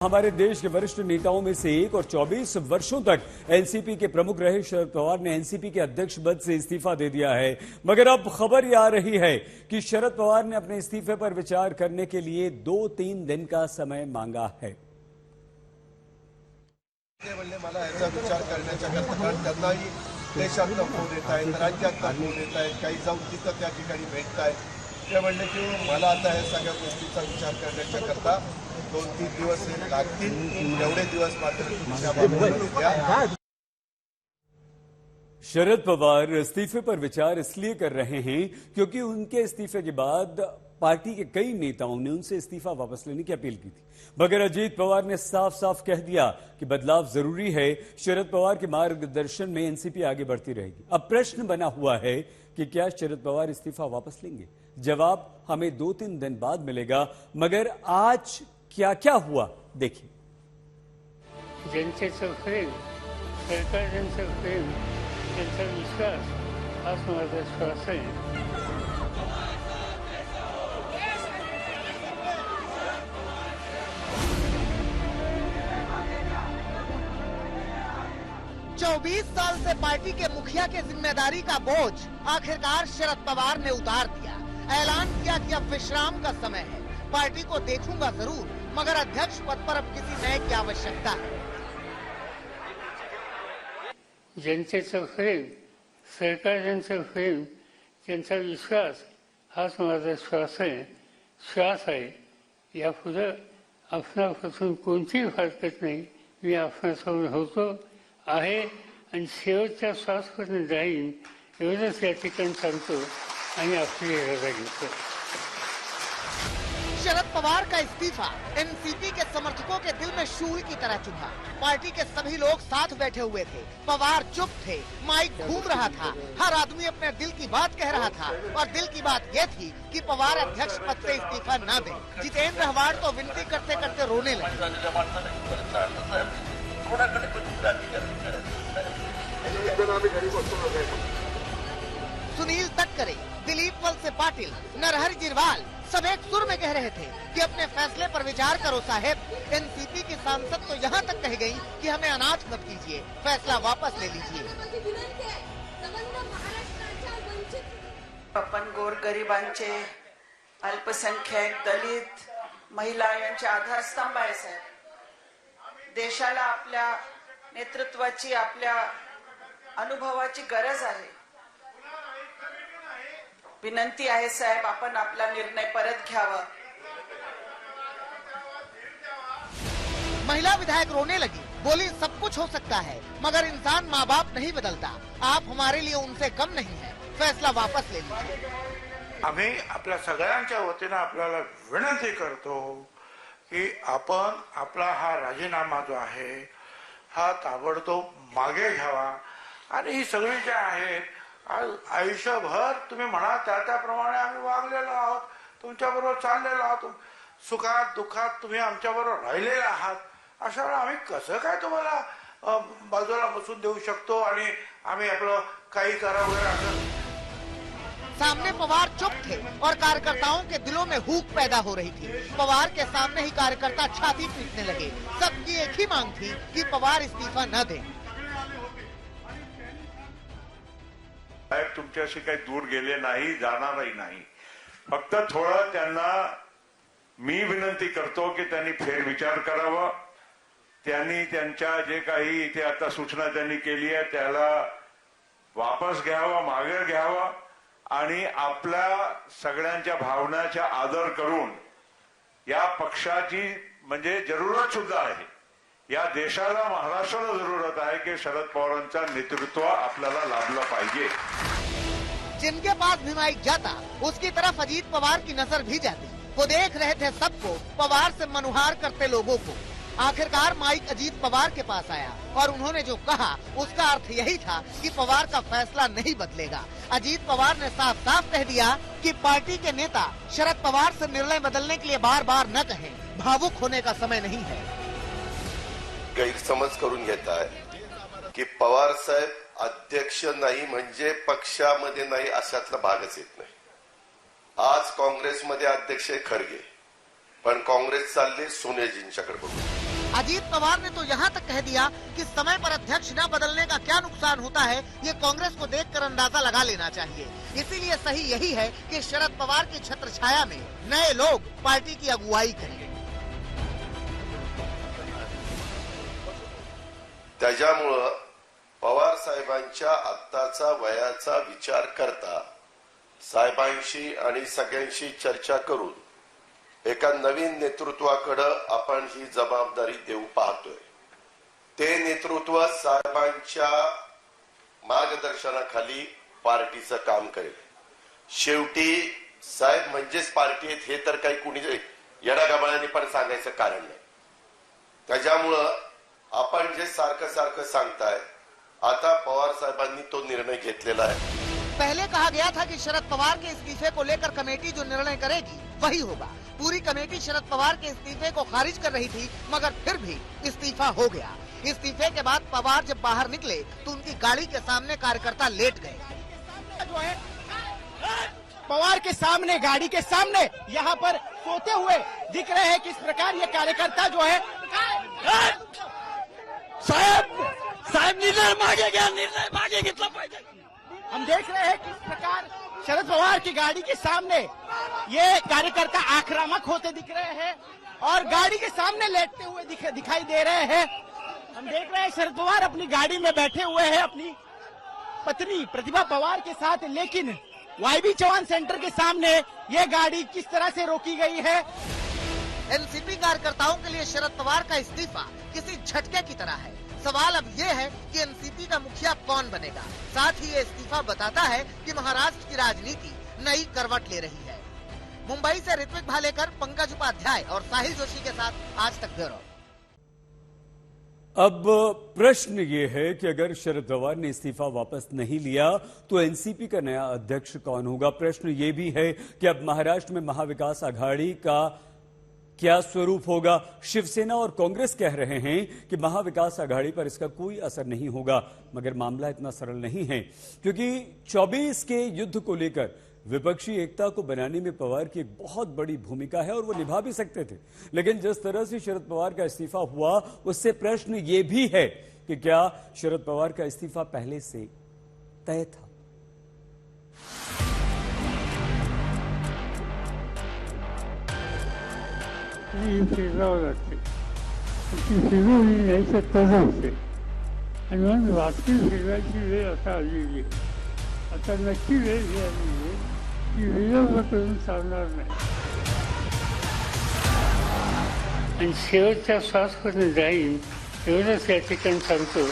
हमारे देश के वरिष्ठ नेताओं में से एक और 24 वर्षों तक एनसीपी के प्रमुख रहे शरद पवार ने एनसीपी के अध्यक्ष पद से इस्तीफा दे दिया है। मगर अब खबर यह आ रही है कि शरद पवार ने अपने इस्तीफे पर विचार करने के लिए 2-3 दिन का समय मांगा है। मला याचा विचार करण्याच्या कारण त्यांनाही देशातला फोन येत आहेत, राज्यातला फोन येत आहेत, काही जाऊन तिथं त्या ठिकाणी भेटत आहेत। ते म्हणले की मला आता या सगळ्या गोष्टीचा विचार करण्याच्या करता 2-3 दिवस लागतील, एवढे दिवस मात्र तुमच्या बाबतीत द्या। शरद पवार इस्तीफे पर विचार इसलिए कर रहे हैं क्योंकि उनके इस्तीफे के बाद पार्टी के कई नेताओं ने उनसे इस्तीफा वापस लेने की अपील की थी। मगर अजीत पवार ने साफ साफ कह दिया कि बदलाव जरूरी है। शरद पवार के मार्गदर्शन में एनसीपी आगे बढ़ती रहेगी। अब प्रश्न बना हुआ है कि क्या शरद पवार इस्तीफा वापस लेंगे? जवाब हमें 2-3 दिन बाद मिलेगा। मगर आज क्या क्या हुआ देखिए। जनतेचं प्रेम, सरकारचं प्रेम, त्यांचा विश्वास हाच माझा श्वास आहे। 24 साल से पार्टी के मुखिया के जिम्मेदारी का बोझ आखिरकार शरद पवार ने उतार दिया। ऐलान किया कि अब विश्राम का समय है। पार्टी को देखूंगा जरूर, मगर अध्यक्ष पद पर अब किसी नए की आवश्यकता है। जनतेचं प्रेम, सरकारचं प्रेम, त्यांचा विश्वास हाच माझा श्वास आहे। यापुढे आपणापासून कोणतीही हरकत नाही। मी आपणासमोर होतो आहे आणि शेवटच्या श्वासपर्यंत जाईन एवढंच या ठिकाणी सांगतो आणि आपली रजा घेतो। शरद पवार का इस्तीफा एनसीपी के समर्थकों के दिल में शूल की तरह चुभा। पार्टी के सभी लोग साथ बैठे हुए थे। पवार चुप थे, माइक घूम रहा था, हर आदमी अपने दिल की बात कह रहा था और दिल की बात यह थी कि पवार अध्यक्ष पद से इस्तीफा न दें। जितेंद्र हवाड़ तो विनती करते करते रोने लगे। सुनील तटकरे, दिलीप वलसे पाटिल, नरहरि जिरवाल सब एक सुर में कह रहे थे कि अपने फैसले पर विचार करो साहेब। एनसीपी की सांसद तो यहाँ तक कह गई कि हमें अनाथ मत कीजिए, फैसला वापस ले लीजिए। आपण गोरगरिबांचे, अल्पसंख्याक, दलित, महिला यांचे आधारस्तंभ आहे साहेब। देशाला आपल्या नेतृत्वाची, आपल्या अनुभवाची गरज आहे। विनंती आहे साहेब, आपण आपला निर्णय परत घ्यावा। महिला विधायक रोने लगी, बोली सब कुछ हो सकता है मगर इंसान माँ बाप नहीं बदलता। आप हमारे लिए उनसे कम नहीं है, फैसला वापस ले लीजिए। आम्ही आपल्या सगळ्यांच्या वतीने आपल्याला विनंती करतो की आपण आपला हा राजीनामा जो आहे हा ताबडतोब मागे घ्यावा आणि ही सगळी जे आहेत आयुष्यभर तुम्ही म्हणा त्याप्रमाणे आम्ही वागलेलो आहोत, तुमच्याबरोबर चाललेलो आहोत, सुखात दुःखात तुम्ही आमच्याबरोबर राहिलेले आहात। अशा वेळेला आम्ही कसं काय तुम्हाला बाजूला बसून देऊ शकतो आणि आम्ही आपलं काही करावं वगैरे। सामने पवार चुप थे और कार्यकर्ताओं के दिलों में हुक पैदा हो रही थी। पवार के सामने ही कार्यकर्ता छाती पीटने लगे। सबकी एक ही मांग थी कि पवार इस्तीफा न दें। साहेब तुमच्याशी काही दूर गेले नाही, जाणारही नाही। फक्त थोडं त्यांना मी विनंती करतो की त्यांनी फेरविचार करावा। त्यांनी त्यांच्या जे काही इथे आता सूचना त्यांनी केली आहे त्याला वापस घ्यावा, मागे घ्यावा आणि आपल्या सगळ्यांच्या भावनाचा आदर करून या पक्षाची म्हणजे जरूरत सुद्धा आहे, या देशाला महाराष्ट्राला जरूरत आहे की शरद पवारांचा नेतृत्व आपल्याला लाभलं पाहिजे। जिनके पास भी माइक जाता उसकी तरफ अजीत पवार की नजर भी जाती। वो देख रहे थे सबको, पवार से मनुहार करते लोगों को। आखिरकार माइक अजीत पवार के पास आया और उन्होंने जो कहा उसका अर्थ यही था कि पवार का फैसला नहीं बदलेगा। अजीत पवार ने साफ साफ कह दिया कि पार्टी के नेता शरद पवार से निर्णय बदलने के लिए बार बार न कहें, भावुक होने का समय नहीं है। गैरसमज करून घेत आहे की पवार साहेब अध्यक्ष नाही म्हणजे पक्षामध्ये नाही अशातला भागच येत नाही। आज काँग्रेसमध्ये अध्यक्ष खरगे, पण काँग्रेस चालली सोनियाजींच्याकडे बघून। अजीत पवार ने तो यहाँ तक कह दिया कि समय पर अध्यक्ष न बदलने का क्या नुकसान होता है, ये कांग्रेस को देखकर अंदाजा लगा लेना चाहिए। इसीलिए सही यही है कि शरद पवार की छत्रछाया में नए लोग पार्टी की अगुवाई करें। त्याच्यामुळं पवार साहेबांच्या आत्ताचा वयाचा विचार करता साहेबांशी आणि सगळ्यांशी चर्चा करून एका नवीन नेतृत्वाकडे आपण ही जबाबदारी देऊ पाहतोय। ते नेतृत्व साहेबांच्या मार्गदर्शनाखाली पार्टीचं काम करेल। शेवटी साहेब म्हणजेच पार्टी आहेत हे तर काही कुणी येडागबाळांनी पण सांगायचं कारण नाही। त्याच्यामुळं आपण जे सारखं सांगताय आता पवार साहेबांनी तो निर्णय घेतलेला है। पहले कहा गया था कि शरद पवार के इस्तीफे को लेकर कमेटी जो निर्णय करेगी वही होगा। पूरी कमेटी शरद पवार के इस्तीफे को खारिज कर रही थी, मगर फिर भी इस्तीफा हो गया। इस्तीफे के बाद पवार जब बाहर निकले तो उनकी गाड़ी के सामने कार्यकर्ता लेट गए। जो है पवार के सामने, गाड़ी के सामने यहाँ पर सोते हुए दिख रहे हैं। किस प्रकार ये कार्यकर्ता जो है साहब निर्णय मांगे कितना पाहिजे। हम देख रहे हैं किस प्रकार शरद पवार की गाड़ी के सामने ये कार्यकर्ता आक्रामक होते दिख रहे हैं और गाड़ी के सामने लेटते हुए दिखाई दे रहे हैं। हम देख रहे हैं शरद पवार अपनी गाड़ी में बैठे हुए हैं अपनी पत्नी प्रतिभा पवार के साथ, लेकिन वाईबी चौहान सेंटर के सामने ये गाड़ी किस तरह से रोकी गई है। एनसीपी कार्यकर्ताओं के लिए शरद पवार का इस्तीफा किसी झटके की तरह है। सवाल अब ये है कि एनसीपी का मुखिया कौन बनेगा। साथ ही ये इस्तीफा बताता है कि महाराष्ट्र की राजनीति नई करवट ले रही है। मुंबई से ऋत्विक भालेकर, पंकज उपाध्याय और साहिल जोशी के साथ आज तक ब्यूरो। अब प्रश्न ये है कि अगर शरद पवार ने इस्तीफा वापस नहीं लिया तो एनसीपी का नया अध्यक्ष कौन होगा। प्रश्न ये भी है कि अब महाराष्ट्र में महाविकास आघाड़ी का क्या स्वरूप होगा। शिवसेना और कांग्रेस कह रहे हैं कि महाविकास आघाड़ी पर इसका कोई असर नहीं होगा, मगर मामला इतना सरल नहीं है, क्योंकि 24 के युद्ध को लेकर विपक्षी एकता को बनाने में पवार की एक बहुत बड़ी भूमिका है और वो निभा भी सकते थे। लेकिन जिस तरह से शरद पवार का इस्तीफा हुआ उससे प्रश्न ये भी है कि क्या शरद पवार का इस्तीफा पहले से तय था। ही फिरवावं लागते, ती फिरवली नाही तर तसं होते आणि म्हणून वाटती फिरवायची वेळ आता आलेली आहे। आता नक्की वेळ ही आलेली आहे की विलंब करून चालणार नाही आणि शेवटच्या श्वासपर्यंत जाईन एवढंच या ठिकाणी सांगतो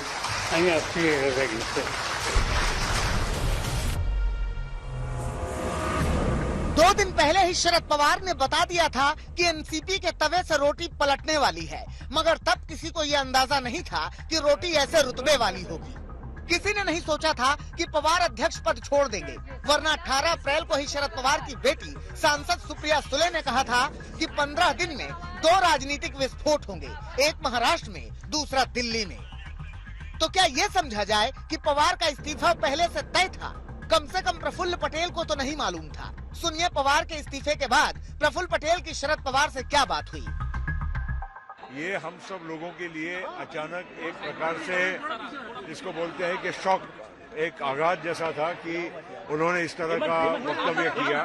आणि आपली रजा घेतो। 2 दिन पहले ही शरद पवार ने बता दिया था कि एनसीपी के तवे से रोटी पलटने वाली है, मगर तब किसी को यह अंदाजा नहीं था कि रोटी ऐसे रुतबे वाली होगी। किसी ने नहीं सोचा था कि पवार अध्यक्ष पद छोड़ देंगे, वरना 18 अप्रैल को ही शरद पवार की बेटी सांसद सुप्रिया सुले ने कहा था कि 15 दिन में 2 राजनीतिक विस्फोट होंगे, एक महाराष्ट्र में, दूसरा दिल्ली में। तो क्या ये समझा जाए कि पवार का इस्तीफा पहले से तय था? कम से कम प्रफुल्ल पटेल को तो नहीं मालूम था। सुनिए पवार के इस्तीफे के बाद प्रफुल्ल पटेल की शरद पवार से क्या बात हुई। ये हम सब लोगों के लिए अचानक एक प्रकार से जिसको बोलते हैं कि शॉक, एक आघात जैसा था कि उन्होंने इस तरह का वक्तव्य किया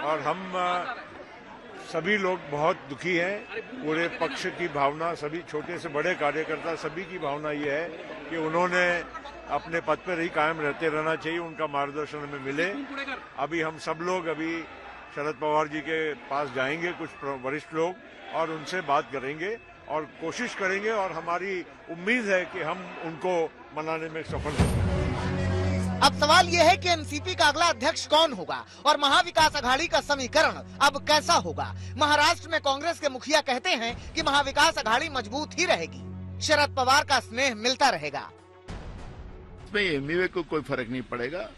और हम सभी लोग बहुत दुखी हैं। पूरे पक्ष की भावना, सभी छोटे से बड़े कार्यकर्ता सभी की भावना ये है कि उन्होंने अपने पद पर ही कायम रहते रहना चाहिए, उनका मार्गदर्शन हमें मिले। अभी हम सब लोग अभी शरद पवार जी के पास जाएंगे, कुछ वरिष्ठ लोग, और उनसे बात करेंगे और कोशिश करेंगे और हमारी उम्मीद है कि हम उनको मनाने में सफल होंगे। अब सवाल यह है कि एनसीपी का अगला अध्यक्ष कौन होगा और महाविकास आघाड़ी का समीकरण अब कैसा होगा। महाराष्ट्र में कांग्रेस के मुखिया कहते हैं कि महाविकास आघाड़ी मजबूत ही रहेगी, शरद पवार का स्नेह मिलता रहेगा। इसमें एमवीए को कोई फर्क नहीं पड़ेगा।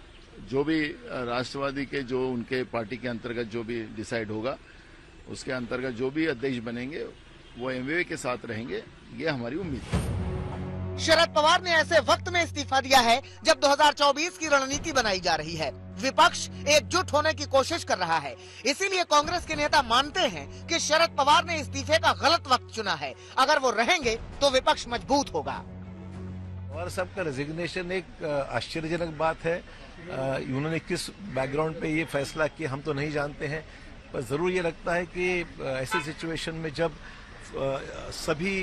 जो भी राष्ट्रवादी के जो उनके पार्टी के अंतर्गत जो भी डिसाइड होगा उसके अंतर्गत जो भी अध्यक्ष बनेंगे वो एमवीए के साथ रहेंगे, ये हमारी उम्मीद है। शरद पवार ने ऐसे वक्त में इस्तीफा दिया है जब 2024 की रणनीति बनाई जा रही है। विपक्ष एकजुट होने की कोशिश कर रहा है। इसीलिए कांग्रेस के नेता मानते हैं कि शरद पवार ने इस्तीफे का गलत वक्त चुना है। अगर वो रहेंगे तो विपक्ष मजबूत होगा। पवार साहब का रेजिग्नेशन एक आश्चर्यजनक बात है। उन्होंने किस बैकग्राउंड पे ये फैसला किया हम तो नहीं जानते हैं, पर जरूर ये लगता है कि ऐसे सिचुएशन में जब सभी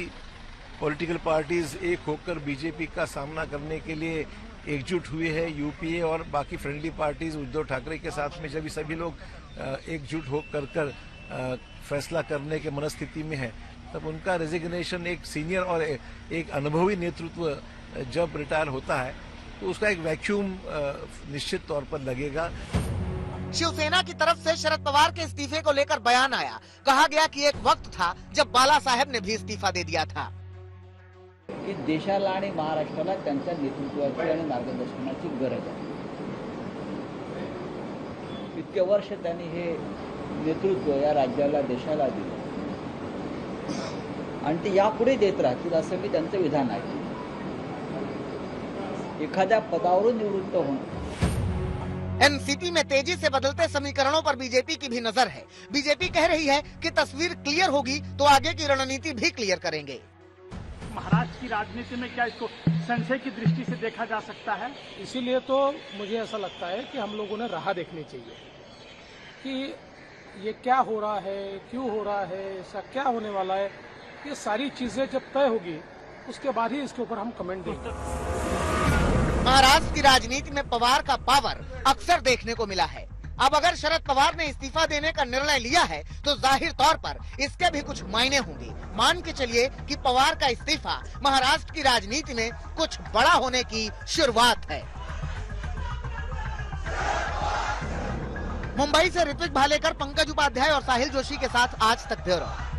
पॉलिटिकल पार्टीज एक होकर बीजेपी का सामना करने के लिए एकजुट हुए हैं, यूपीए और बाकी फ्रेंडली पार्टीज उद्धव ठाकरे के साथ में जब सभी लोग एकजुट होकर फैसला करने के मनस्थिति में है, तब उनका रेजिग्नेशन एक सीनियर और एक अनुभवी नेतृत्व जब रिटायर होता है तो उसका एक वैक्यूम निश्चित तौर पर लगेगा। शिवसेना की तरफ से शरद पवार के इस्तीफे को लेकर बयान आया। कहा गया कि एक वक्त था जब बाला साहेब ने भी इस्तीफा दे दिया था। की देशाला आणि महाराष्ट्राला त्यांच्या नेतृत्वाची आणि मार्गदर्शनाची गरज आहे। इतके वर्ष त्यांनी हे नेतृत्व या राज्याला देशाला दिलं आणि ते यापुढे देत राहतील असं मी त्यांचं विधान आहे। एखाद्या पदावरून निवृत्त होणं। एनसीपी में तेजी से बदलते समीकरणों पर बीजेपी की भी नजर है। बीजेपी कह रही है कि तस्वीर क्लियर होगी तो आगे की रणनीति भी क्लियर करेंगे। महाराष्ट्र की राजनीति में क्या इसको संशय की दृष्टि से देखा जा सकता है? इसीलिए तो मुझे ऐसा लगता है कि हम लोगों ने राह देखनी चाहिए कि ये क्या हो रहा है, क्यों हो रहा है, ऐसा क्या होने वाला है। ये सारी चीजें जब तय होगी उसके बाद ही इसके ऊपर हम कमेंट देंगे। महाराष्ट्र की राजनीति में पवार का पावर अक्सर देखने को मिला है। अब अगर शरद पवार ने इस्तीफा देने का निर्णय लिया है तो जाहिर तौर पर इसके भी कुछ मायने होंगे। मान के चलिए कि पवार का इस्तीफा महाराष्ट्र की राजनीति में कुछ बड़ा होने की शुरुआत है। मुंबई से ऋत्विक भालेकर, पंकज उपाध्याय और साहिल जोशी के साथ आज तक ब्यूरो।